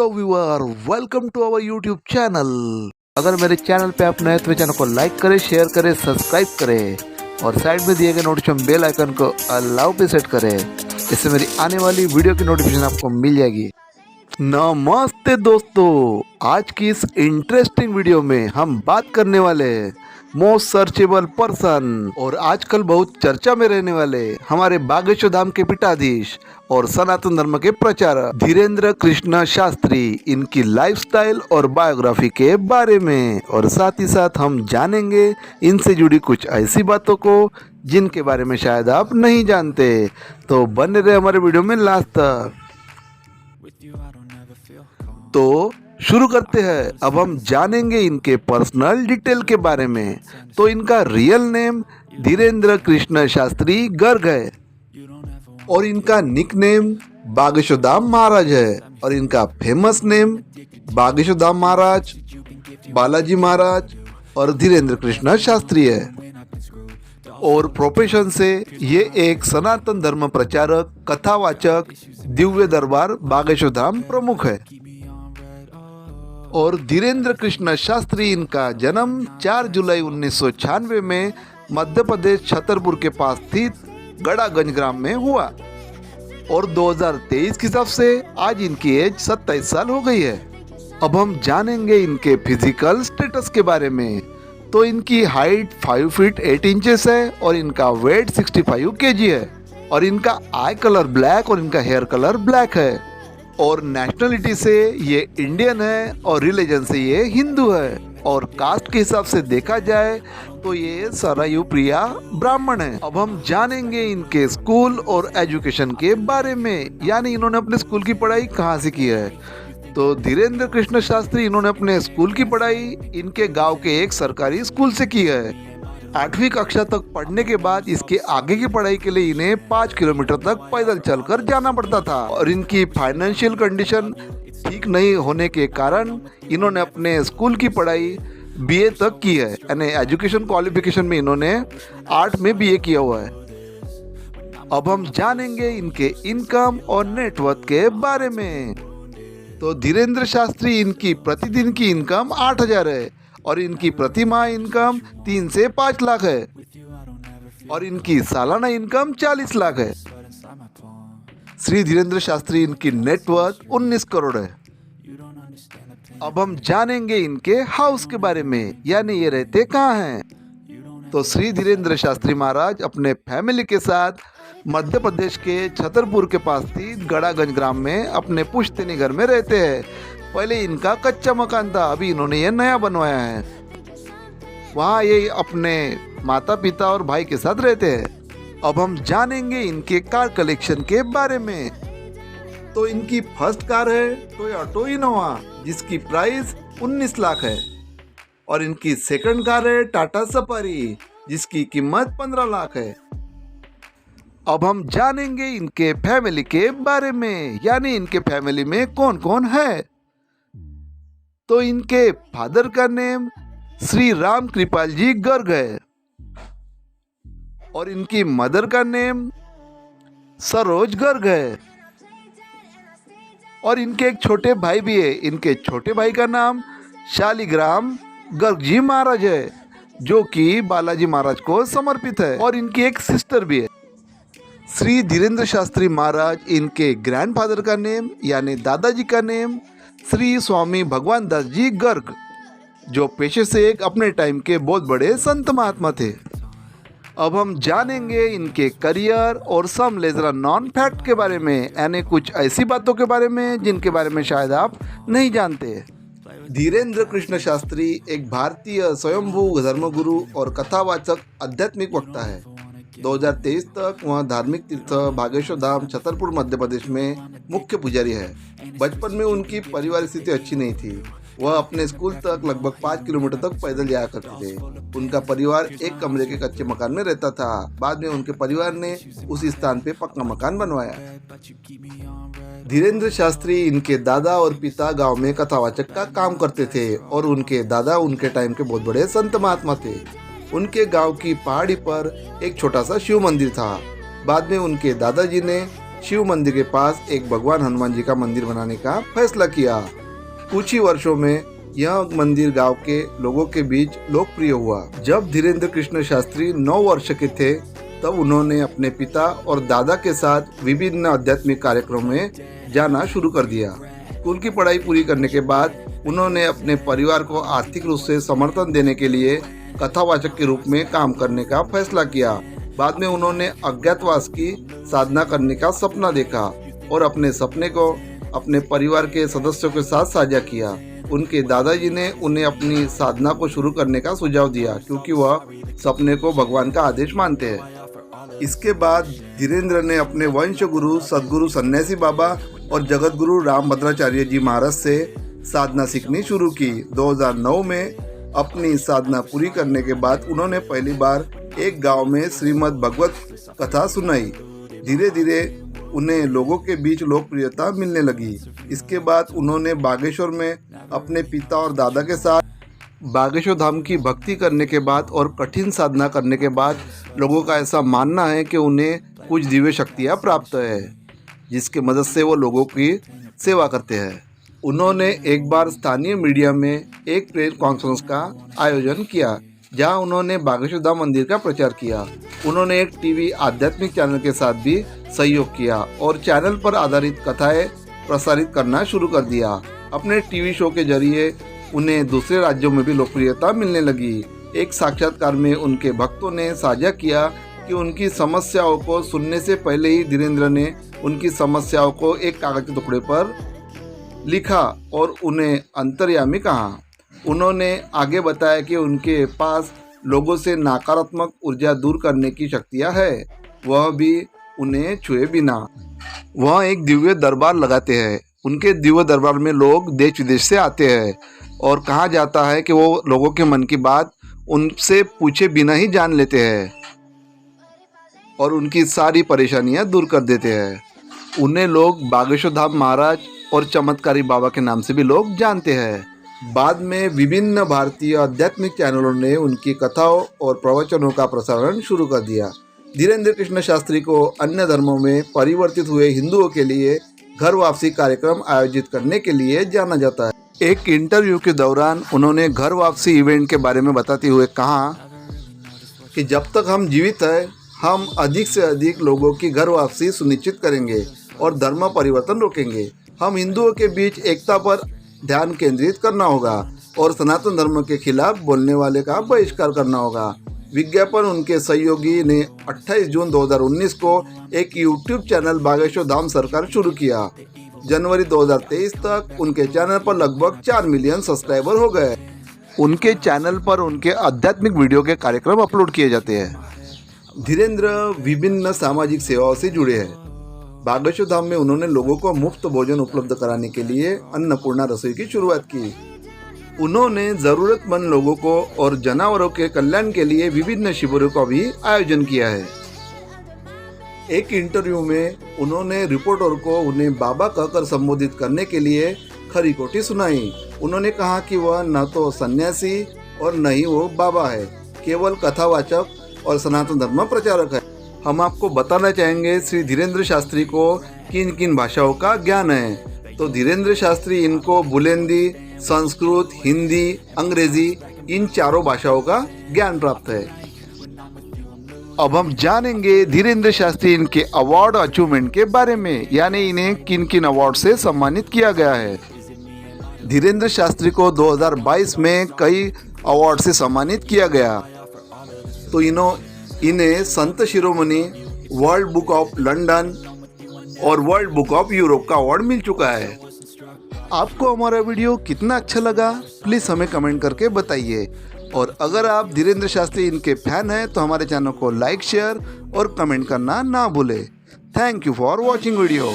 Hello viewer, welcome to our YouTube channel. अगर मेरे channel पे आप नए तो चैनल को लाइक करें, शेयर करें, सब्सक्राइब करें और साइड में दिए गए नोटिफिकेशन बेल आइकन को अलाउ पे सेट करें। इससे मेरी आने वाली वीडियो की नोटिफिकेशन आपको मिल जाएगी। नमस्ते दोस्तों, आज की इस इंटरेस्टिंग वीडियो में हम बात करने वाले हैं मोस्ट सर्चेबल पर्सन और आजकल बहुत चर्चा में रहने वाले हमारे बागेश्वर धाम के पीठाधीश और सनातन धर्म के प्रचारक धीरेन्द्र कृष्ण शास्त्री, इनकी लाइफस्टाइल और बायोग्राफी के बारे में, और साथ ही साथ हम जानेंगे इनसे जुड़ी कुछ ऐसी बातों को जिनके बारे में शायद आप नहीं जानते। तो बने रहे हमारे वीडियो में लास्ट तक। तो शुरू करते हैं। अब हम जानेंगे इनके पर्सनल डिटेल के बारे में। तो इनका रियल नेम धीरेन्द्र कृष्ण शास्त्री गर्ग है और इनका निक नेम बागेश्वर धाम महाराज है और इनका फेमस नेम बागेश्वर धाम महाराज, बालाजी महाराज और धीरेन्द्र कृष्ण शास्त्री है। और प्रोफेशन से ये एक सनातन धर्म प्रचारक, कथावाचक, दिव्य दरबार बागेश्वर धाम प्रमुख है। और धीरेन्द्र कृष्ण शास्त्री, इनका जन्म 4 जुलाई 1996 में मध्य प्रदेश छतरपुर के पास स्थित गड़ागंज ग्राम में हुआ और 2023 के हिसाब से आज इनकी एज 27 साल हो गई है। अब हम जानेंगे इनके फिजिकल स्टेटस के बारे में। तो इनकी हाइट 5 फीट 8 इंचेस है और इनका वेट 65 kg है और इनका आई कलर ब्लैक और इनका हेयर कलर ब्लैक है। और नेशनलिटी से ये इंडियन है और रिलीजन से ये हिंदू है और कास्ट के हिसाब से देखा जाए तो ये सरायु प्रिया ब्राह्मण है। अब हम जानेंगे इनके स्कूल और एजुकेशन के बारे में, यानी इन्होंने अपने स्कूल की पढ़ाई कहाँ से की है। तो धीरेन्द्र कृष्ण शास्त्री, इन्होंने अपने स्कूल की पढ़ाई इनके गांव के एक सरकारी स्कूल से की है। 8वीं कक्षा तक पढ़ने के बाद इसके आगे की पढ़ाई के लिए इन्हें 5 किलोमीटर तक पैदल चलकर जाना पड़ता था और इनकी फाइनेंशियल कंडीशन ठीक नहीं होने के कारण इन्होंने अपने स्कूल की पढ़ाई बीए तक की है, यानी एजुकेशन क्वालिफिकेशन में इन्होंने 8 में बीए किया हुआ है। अब हम जानेंगे इनके इनकम और नेटवर्थ के बारे में। तो धीरेन्द्र शास्त्री, इनकी प्रतिदिन की इनकम 8,000 है और इनकी प्रति माह इनकम 3 से 5 लाख है और इनकी सालाना इनकम 40 लाख है। श्री धीरेन्द्र शास्त्री, इनकी नेटवर्थ 19 करोड़ है। अब हम जानेंगे इनके हाउस के बारे में, यानी ये रहते कहाँ हैं। तो श्री धीरेन्द्र शास्त्री महाराज अपने फैमिली के साथ मध्य प्रदेश के छतरपुर के पास स्थित गड़ागंज ग्राम में अपने पुश्तैनी घर में रहते हैं। पहले इनका कच्चा मकान था, अभी इन्होंने ये नया बनवाया है। वहाँ ये अपने माता पिता और भाई के साथ रहते हैं। अब हम जानेंगे इनके कार कलेक्शन के बारे में। तो इनकी फर्स्ट कार है टोयोटा इनोवा, जिसकी प्राइस 19 लाख है और इनकी सेकंड कार है टाटा सफारी, जिसकी कीमत 15 लाख है। अब हम जानेंगे इनके फैमिली के बारे में, यानी इनके फैमिली में कौन कौन है। तो इनके फादर का नेम श्री राम कृपाल जी गर्ग है और इनकी मदर का नेम सरोज गर्ग है और इनके एक छोटे भाई भी है। इनके छोटे भाई का नाम शालिग्राम गर्ग जी महाराज है, जो कि बालाजी महाराज को समर्पित है और इनकी एक सिस्टर भी है। श्री धीरेन्द्र शास्त्री महाराज, इनके ग्रैंडफादर का नेम यानी दादाजी का नेम श्री स्वामी भगवान दास जी गर्ग, जो पेशे से एक अपने टाइम के बहुत बड़े संत महात्मा थे। अब हम जानेंगे इनके करियर और सम लेजरा नॉन फैक्ट के बारे में, यानी कुछ ऐसी बातों के बारे में जिनके बारे में शायद आप नहीं जानते। धीरेन्द्र कृष्ण शास्त्री एक भारतीय स्वयंभू धर्मगुरु और कथावाचक आध्यात्मिक वक्ता है। 2023 तक वह धार्मिक तीर्थ बागेश्वर धाम छतरपुर मध्य प्रदेश में मुख्य पुजारी है। बचपन में उनकी पारिवारिक स्थिति अच्छी नहीं थी। वह अपने स्कूल तक लगभग 5 किलोमीटर तक पैदल जाया करते थे। उनका परिवार एक कमरे के कच्चे मकान में रहता था। बाद में उनके परिवार ने उसी स्थान पे पक्का मकान बनवाया। धीरेन्द्र शास्त्री, इनके दादा और पिता गांव में कथावाचक का काम करते थे और उनके दादा उनके टाइम के बहुत बड़े संत महात्मा थे। उनके गांव की पहाड़ी पर एक छोटा सा शिव मंदिर था। बाद में उनके दादाजी ने शिव मंदिर के पास एक भगवान हनुमान जी का मंदिर बनाने का फैसला किया। कुछ ही वर्षों में यह मंदिर गांव के लोगों के बीच लोकप्रिय हुआ। जब धीरेन्द्र कृष्ण शास्त्री 9 वर्ष के थे तब उन्होंने अपने पिता और दादा के साथ विभिन्न आध्यात्मिक कार्यक्रमों में जाना शुरू कर दिया। स्कूल की पढ़ाई पूरी करने के बाद उन्होंने अपने परिवार को आर्थिक रूप से समर्थन देने के लिए कथावाचक के रूप में काम करने का फैसला किया। बाद में उन्होंने अज्ञातवास की साधना करने का सपना देखा और अपने सपने को अपने परिवार के सदस्यों के साथ साझा किया। उनके दादाजी ने उन्हें अपनी साधना को शुरू करने का सुझाव दिया क्योंकि वह सपने को भगवान का आदेश मानते हैं। इसके बाद धीरेन्द्र ने अपने वंश गुरु सद्गुरु सन्यासी बाबा और जगत गुरु रामभद्राचार्य जी महाराज से साधना सीखनी शुरू की। 2009 में अपनी साधना पूरी करने के बाद उन्होंने पहली बार एक गांव में श्रीमद् भगवत कथा सुनाई। धीरे धीरे उन्हें लोगों के बीच लोकप्रियता मिलने लगी। इसके बाद उन्होंने बागेश्वर में अपने पिता और दादा के साथ बागेश्वर धाम की भक्ति करने के बाद और कठिन साधना करने के बाद लोगों का ऐसा मानना है कि उन्हें कुछ दिव्य शक्तियाँ प्राप्त है जिसके मदद से वो लोगों की सेवा करते हैं। उन्होंने एक बार स्थानीय मीडिया में एक प्रेस कॉन्फ्रेंस का आयोजन किया जहां उन्होंने बागेश्वर धाम मंदिर का प्रचार किया। उन्होंने एक टीवी आध्यात्मिक चैनल के साथ भी सहयोग किया और चैनल पर आधारित कथाएं प्रसारित करना शुरू कर दिया। अपने टीवी शो के जरिए उन्हें दूसरे राज्यों में भी लोकप्रियता मिलने लगी। एक साक्षात्कार में उनके भक्तों ने साझा किया कि उनकी समस्याओं को सुनने से पहले ही धीरेन्द्र ने उनकी समस्याओं को एक कागज के टुकड़े पर लिखा और उन्हें अंतर्यामी कहा। उन्होंने आगे बताया कि उनके पास लोगों से नकारात्मक ऊर्जा दूर करने की शक्तियाँ है, वह भी उन्हें छुए बिना। वह एक दिव्य दरबार लगाते हैं। उनके दिव्य दरबार में लोग देश विदेश से आते हैं और कहा जाता है कि वो लोगों के मन की बात उनसे पूछे बिना ही जान लेते हैं और उनकी सारी परेशानियां दूर कर देते हैं। उन्हें लोग बागेश्वर धाम महाराज और चमत्कारी बाबा के नाम से भी लोग जानते हैं। बाद में विभिन्न भारतीय आध्यात्मिक चैनलों ने उनकी कथाओं और प्रवचनों का प्रसारण शुरू कर दिया। धीरेन्द्र कृष्ण शास्त्री को अन्य धर्मों में परिवर्तित हुए हिंदुओं के लिए घर वापसी कार्यक्रम आयोजित करने के लिए जाना जाता है। एक इंटरव्यू के दौरान उन्होंने घर वापसी इवेंट के बारे में बताते हुए कहा कि जब तक हम जीवित हैं, हम अधिक से अधिक लोगों की घर वापसी सुनिश्चित करेंगे और धर्म परिवर्तन रोकेंगे। हम हिंदुओं के बीच एकता पर ध्यान केंद्रित करना होगा और सनातन धर्म के खिलाफ बोलने वाले का बहिष्कार करना होगा। विज्ञापन उनके सहयोगी ने 28 जून 2019 को एक YouTube चैनल बागेश्वर धाम सरकार शुरू किया। जनवरी 2023 तक उनके चैनल पर लगभग 4 मिलियन सब्सक्राइबर हो गए। उनके चैनल पर उनके आध्यात्मिक वीडियो के कार्यक्रम अपलोड किए जाते हैं। धीरेन्द्र विभिन्न सामाजिक सेवाओं से जुड़े हैं। बागेश्वर धाम में उन्होंने लोगों को मुफ्त भोजन उपलब्ध कराने के लिए अन्नपूर्णा रसोई की शुरुआत की। उन्होंने जरूरतमंद लोगों को और जानवरों के कल्याण के लिए विभिन्न शिविरों का भी आयोजन किया है। एक इंटरव्यू में उन्होंने रिपोर्टर को उन्हें बाबा कहकर संबोधित करने के लिए खरी खोटी सुनाई। उन्होंने कहा कि वह न तो सन्यासी और न ही वो बाबा है, केवल कथावाचक और सनातन धर्म प्रचारक है। हम आपको बताना चाहेंगे श्री धीरेन्द्र शास्त्री को किन किन भाषाओं का ज्ञान है। तो धीरेन्द्र शास्त्री इनको बुलेंदी, संस्कृत, हिंदी, अंग्रेजी इन चारों भाषाओं का ज्ञान प्राप्त है। अब हम जानेंगे धीरेन्द्र शास्त्री इनके अवार्ड अचीवमेंट के बारे में, यानी इन्हें किन किन अवार्ड से सम्मानित किया गया है। धीरेन्द्र शास्त्री को 2022 में कई अवार्ड से सम्मानित किया गया। तो इन्हें Sant Shiromani, world book of London और वर्ल्ड बुक ऑफ यूरोप का अवार्ड मिल चुका है। आपको हमारा वीडियो कितना अच्छा लगा प्लीज़ हमें कमेंट करके बताइए। और अगर आप धीरेन्द्र शास्त्री इनके फैन हैं तो हमारे चैनल को लाइक, शेयर और कमेंट करना ना भूलें। Thank you for watching video.